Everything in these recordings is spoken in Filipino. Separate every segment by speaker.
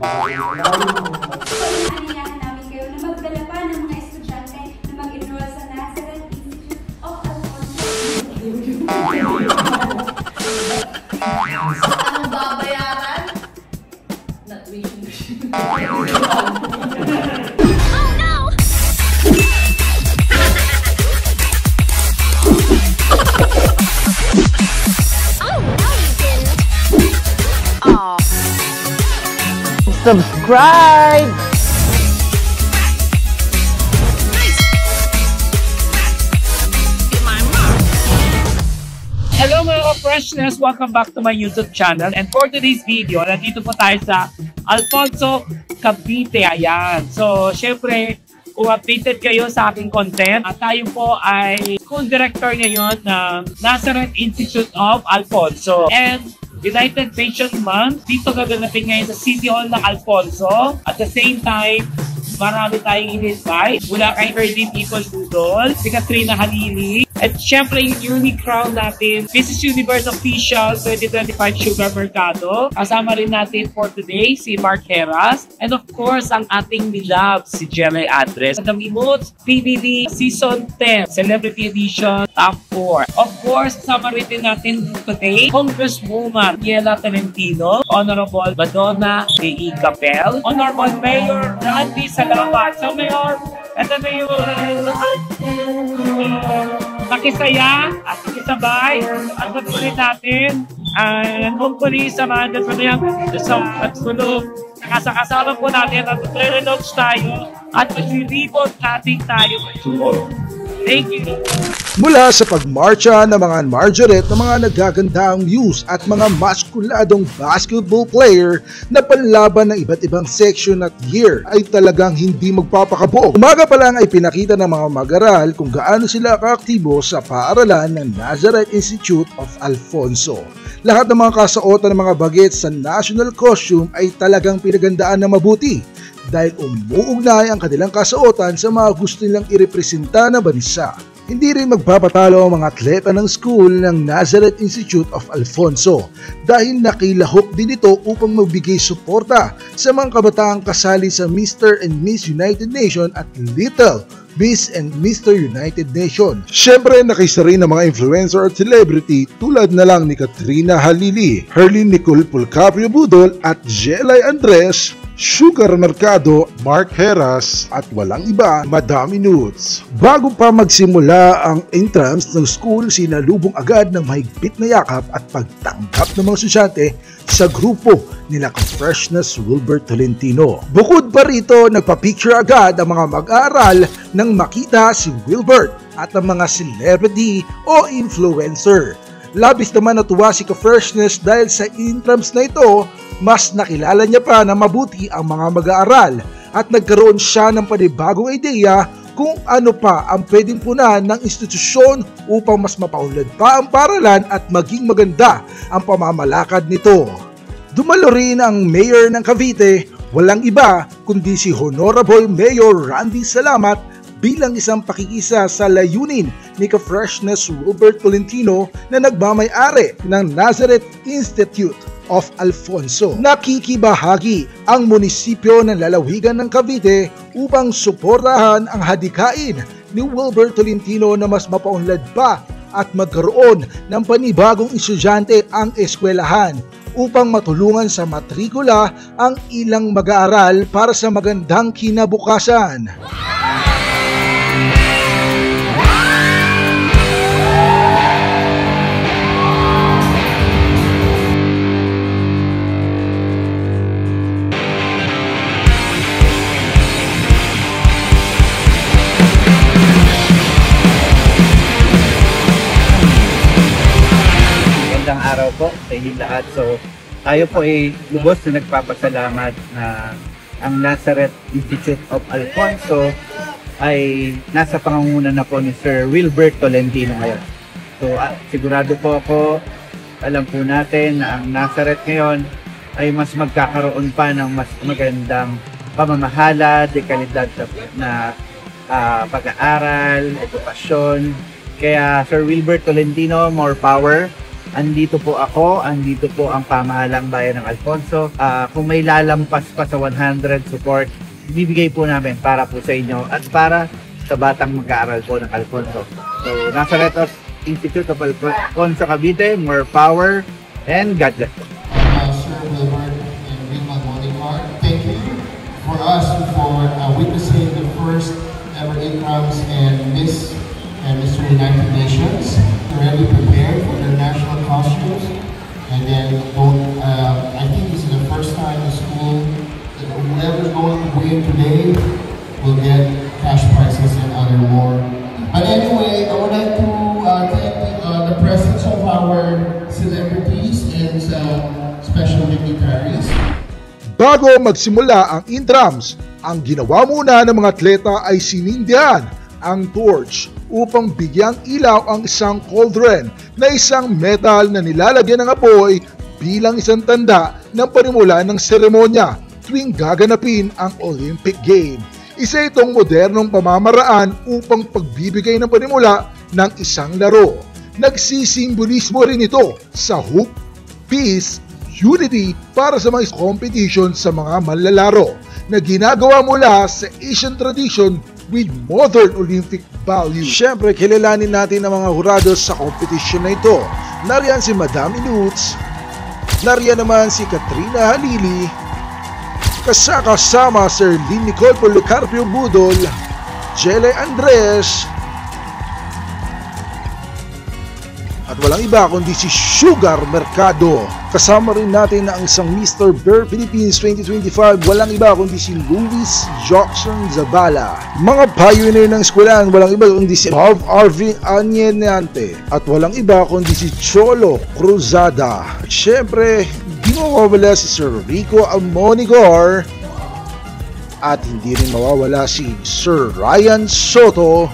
Speaker 1: Inaanyayahan namin kayo na magdala pa ng mga estudyante na mag-enroll sa Nazareth Institute of Alfonso.
Speaker 2: Ang babayaran? Na tuition.
Speaker 3: Subscribe!
Speaker 4: Hello mga ka-freshness! Welcome back to my YouTube channel. And for today's video, nandito po tayo sa Alfonso, Cavite. Ayan. So, syempre, kung updated kayo sa aking content, at tayo po ay school director ngayon ng Nazareth Institute of Alfonso. And United Nations Month, dito gaganapin ngayon sa City Hall ng Alfonso. At the same time, marami tayong in-invite mula kay Early People Doodle, si Katrina Halili, at syempre yung newly crown natin, Mrs. Universe Official 2025 Sugar Mercado. Kasama rin natin for today si Mark Heras, and of course ang ating nilab si Jelly Andres. At ang emotes, PBB Season 10 Celebrity Edition Top 4. Of course, kasama rin natin today Congresswoman Yela Tolentino, Honorable Madonna D.E. Capel, Honorable Mayor Randy Salamat. So Mayor, ito na yung nakisaya at nakisabay at natuloy natin and hopefully samahan natin yung at sulog. Nakasakasama po natin at pre-relaunch tayo at mag-reboot natin tayo. Thank you.
Speaker 5: Mula sa pagmarcha ng mga Marjoret ng mga nagagandang views at mga maskuladong basketball player na panlaban ng iba't ibang section at year ay talagang hindi magpapakabuo. Umaga pa lang ay pinakita ng mga mag-aral kung gaano sila kaaktibo sa paaralan ng Nazareth Institute of Alfonso. Lahat ng mga kasuotan ng mga bagets sa national costume ay talagang pinagandaan na mabuti dahil umuugnay ang kanilang kasuotan sa mga gusto nilang irepresenta na bansa. Hindi rin magpapatalo ang mga atleta ng school ng Nazareth Institute of Alfonso dahil nakilahok din ito upang magbigay suporta sa mga kabataang kasali sa Mr. and Miss United Nation at Little Miss and Mr. United Nation. Siyempre nakisa rin ang mga influencer at celebrity tulad na lang ni Katrina Halili, Herlyn Nicole Pulcaprio Budol at Jelay Andres, Sugar Mercado, Mark Heras at walang iba, Madami Nudes. Bago pa magsimula ang entrance ng school, sinalubong agad ng mahigpit na yakap at pagtanggap ng mga estudyante sa grupo nila ka-freshness Wilbert Tolentino. Bukod pa rito, nagpa-picture agad ang mga mag-aaral nang makita si Wilbert at ang mga celebrity o influencer. Labis naman natuwa si ka-freshness dahil sa entrance na ito, mas nakilala niya pa na mabuti ang mga mag-aaral at nagkaroon siya ng panibagong ideya kung ano pa ang pwedeng punan ng institusyon upang mas mapaunlad pa ang paaralan at maging maganda ang pamamalakad nito. Dumalo rin ang Mayor ng Cavite, walang iba kundi si Honorable Mayor Randy Salamat bilang isang pakikisa sa layunin ni ka-freshness Wilbert Tolentino na nagmamay-ari ng Nazareth Institute of Alfonso. Nakikibahagi ang munisipyo ng lalawigan ng Cavite upang suportahan ang hadikain ni Wilbert Tolentino na mas mapaunlad pa at magkaroon ng panibagong estudyante ang eskwelahan upang matulungan sa matrikula ang ilang mag-aaral para sa magandang kinabukasan.
Speaker 6: Araw po sa inyong lahat. So, tayo po ay lubos na nagpapasalamat na ang Nazareth Institute of Alfonso ay nasa pangunguna na po ni Sir Wilbert Tolentino ngayon. So, sigurado po ako, alam po natin na ang Nazareth ngayon ay mas magkakaroon pa ng mas magandang pamamahala, dekalidad na pag-aaral, edukasyon. Kaya Sir Wilbert Tolentino, more power. andito po ako, andito po ang pamahalang bayan ng Alfonso. Kung may lalampas pa sa 100 support, bibigay po namin para po sa inyo at para sa batang mag-aaral po ng Alfonso. So, Nazareth Institute of Alfonso Cavite, more power and God bless.
Speaker 7: Sir Wilbert and Rima Bolivar, thank you for us for witnessing the first ever incomes and Miss and Mr. United Nations. They're already prepared for their national costumes, and then I think this is the first time in school that whoever's going to win today will get cash prizes and other more. But anyway, I would like to thank the presence of our celebrities and special dignitaries.
Speaker 5: Bago magsimula ang intrams, ang ginawa muna ng mga atleta ay sinindihan ang torch upang bigyang ilaw ang isang cauldron na isang metal na nilalagyan ng apoy bilang isang tanda ng panimula ng seremonya tuwing gaganapin ang Olympic Game. Isa itong modernong pamamaraan upang pagbibigay ng panimula ng isang laro. Nagsisimbolismo rin ito sa hope, peace, unity para sa mga competition sa mga manlalaro na ginagawa mula sa Asian tradition with modern Olympic values. Siyempre, kilalanin natin ang mga hurado sa competition na ito. Nariyan si Madam Inuts, nariyan naman si Katrina Halili, kasama Sir Lynn Nicole Policarpio Budol, Jelle Andres, at walang iba kundi si Sugar Mercado. Kasama rin natin ang isang Mr. Bear Philippines 2025, walang iba kundi si Luis Jackson Zabala. Mga pioneer ng eskwelahan, walang iba kundi si Bob Arvin Anyenante, at walang iba kundi si Cholo Cruzada. At syempre, di mawawala si Sir Rico Amonigar, at hindi rin mawawala si Sir Ryan Soto.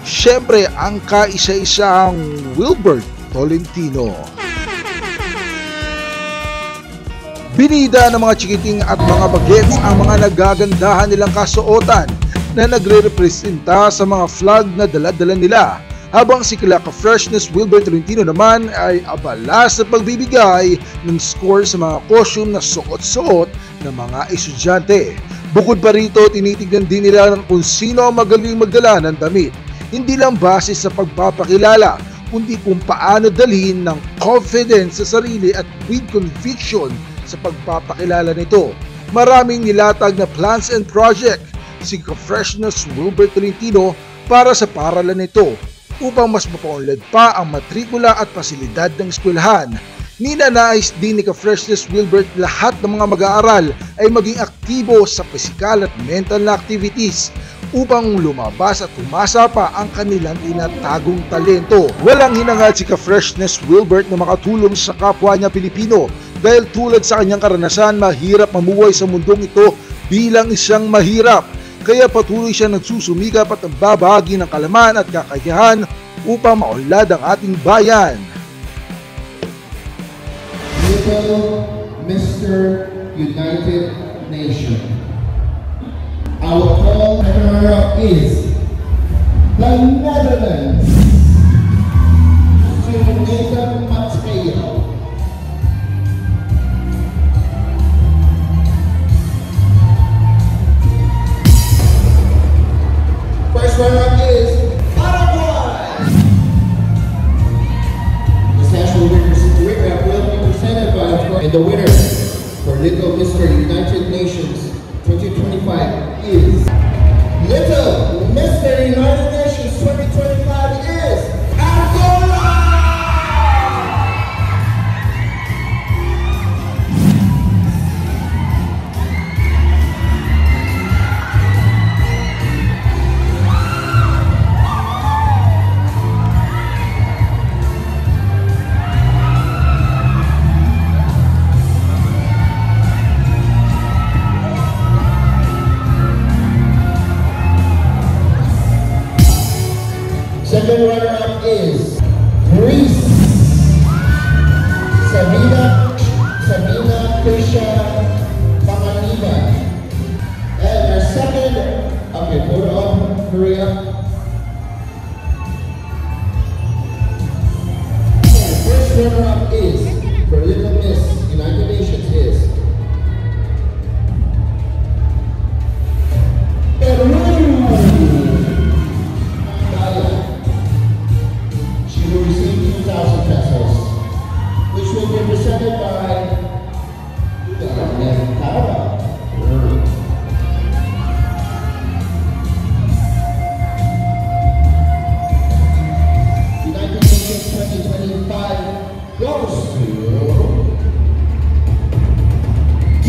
Speaker 5: Siyempre, ang kaisa-isang Wilbert Tolentino. Binida ng mga chikiting at mga bagets ang mga nagagandahan nilang kasuotan na nagre-representa sa mga flag na dala-dala nila, habang si Ka-Freshness Wilbert Tolentino naman ay abala sa pagbibigay ng score sa mga costume na suot-suot ng mga estudyante. Bukod pa rito, tinitignan din nila kung sino ang magaling magdala ng damit. Hindi lang base sa pagpapakilala, kundi kung paano dalhin ng confidence sa sarili at with conviction sa pagpapakilala nito. Maraming nilatag na plans and project si Ka-Freshness Wilbert Tolentino para sa paralan nito upang mas mapaunlad pa ang matrikula at pasilidad ng eskwelahan. Ninanais din ni Ka-Freshness Wilbert lahat ng mga mag-aaral ay maging aktibo sa pisikal at mental na activities upang lumabas at umasa pa ang kanilang tinatagong talento. Walang hinangad si Ka-Freshness Wilbert na makatulong sa kapwa niya Pilipino dahil tulad sa kanyang karanasan, mahirap mamuhay sa mundong ito bilang isang mahirap. Kaya patuloy siya nagsusumikap at nagbabahagi ng kalaman at kakayahan upang maunlad ang ating bayan.
Speaker 7: Little Mr. United Nation. Our call runner-up is the Netherlands. Nathan Mateo. First runner-up is Paraguay. This national winners will be presented by, and the winner for Little Mr. United Nations 2025 is Little Mr. United Nations 2025 is Angola! Second runner-up is Greece. Sabina Krisha Panganiban. And our second, okay, photo up, hurry up.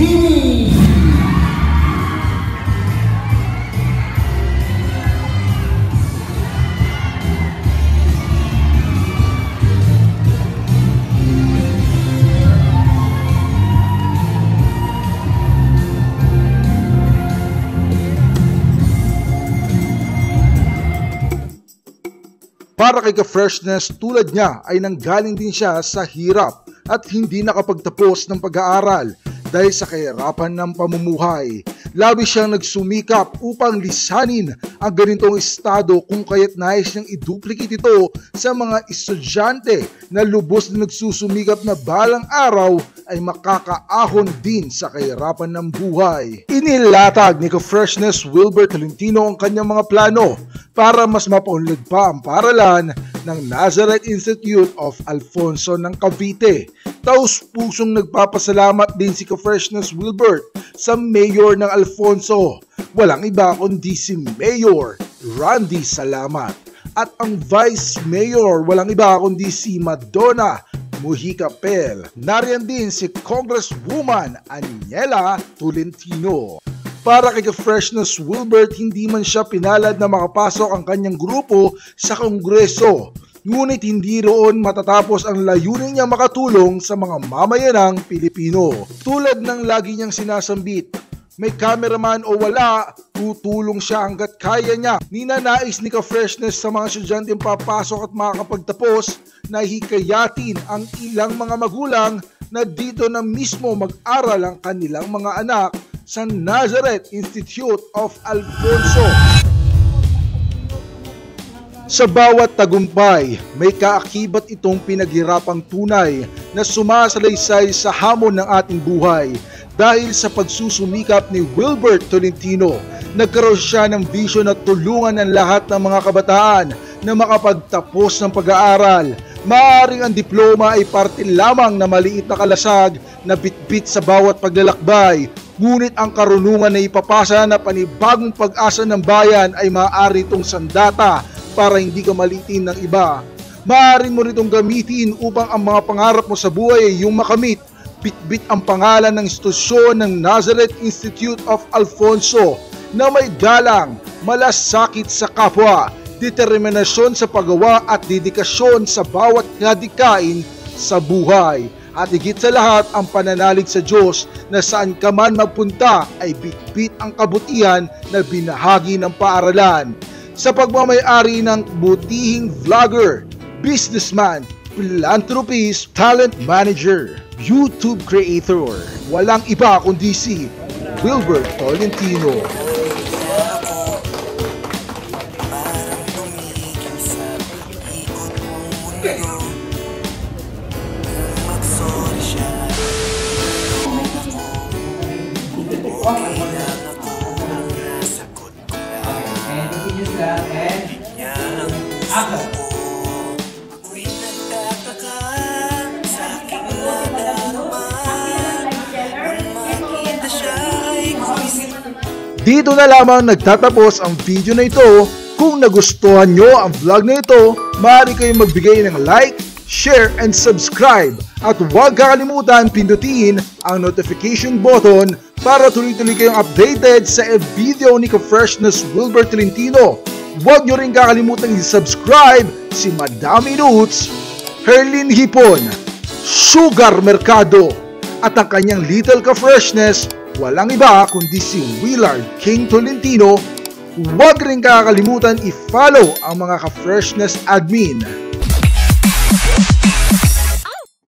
Speaker 7: Nini.
Speaker 5: Para kay Ka-Freshness, tulad niya ay nanggaling din siya sa hirap at hindi nakapagtapos ng pag-aaral dahil sa kahirapan ng pamumuhay. Labis siyang nagsumikap upang lisanin ang ganitong estado kung kaya't nais niyang i-duplicate ito sa mga estudyante na lubos na nagsusumikap na balang araw ay makakaahon din sa kahirapan ng buhay. Inilatag ni Ka-Freshness Wilbert Tolentino ang kanyang mga plano para mas mapaunlad pa ang paaralan ng Nazareth Institute of Alfonso ng Cavite. Taus-pusong nagpapasalamat din si Ka-Freshness Wilbert sa Mayor ng Alfonso. Walang iba kundi si Mayor Randy Salamat. At ang Vice Mayor, walang iba kundi si Madonna Mujica Pel. Nariyan din si Congresswoman Aniela Tolentino. Para kay Ka-Freshness Wilbert, hindi man siya pinalad na makapasok ang kanyang grupo sa Kongreso. Ngunit hindi roon matatapos ang layunin niya makatulong sa mga mamayanang Pilipino. Tulad ng lagi niyang sinasambit, may cameraman o wala, tutulong siya hanggat kaya niya. Ninanais ni Ka-Freshness sa mga estudyanteng papasok at makakapagtapos na hikayatin ang ilang mga magulang na dito na mismo mag-aral ang kanilang mga anak sa Nazareth Institute of Alfonso. Sa bawat tagumpay, may kaakibat itong pinaghirapang tunay na sumasalaysay sa hamon ng ating buhay. Dahil sa pagsusumikap ni Wilbert Tolentino, nagkaroon siya ng vision na tulungan ang lahat ng mga kabataan na makapagtapos ng pag-aaral. Maaaring ang diploma ay parte lamang na maliit na kalasag na bitbit sa bawat paglalakbay. Ngunit ang karunungan na ipapasa na panibagong pag-asa ng bayan ay maaari itong sandata para hindi ka malitin ng iba. Maaari mo ritong gamitin upang ang mga pangarap mo sa buhay ay iyong makamit. Bitbit ang pangalan ng institusyon ng Nazareth Institute of Alfonso na may galang, malasakit sa kapwa, determinasyon sa paggawa at dedikasyon sa bawat kadikain sa buhay. At higit sa lahat ang pananalig sa Diyos na saan ka man magpunta ay bitbit ang kabutihan na binahagi ng paaralan. Sa pagmamayari ng butihing vlogger, businessman, philanthropist, talent manager, YouTube creator, walang iba kundi si Wilbert Tolentino. Dito na lamang nagtatapos ang video na ito. Kung nagustuhan nyo ang vlog na ito, maaari kayong magbigay ng like, share, and subscribe. At huwag kakalimutan pindutin ang notification button para tuloy-tuloy kayong updated sa video ni Ka-Freshness Wilbert Tolentino. Huwag nyo rin kakalimutan i-subscribe si Madami Roots, Herlin Hipon, Sugar Mercado, at ang kanyang Little Ka-Freshness, walang iba kundi si Willard King Tolentino. Huwag rin kakalimutan i-follow ang mga Ka-Freshness admin.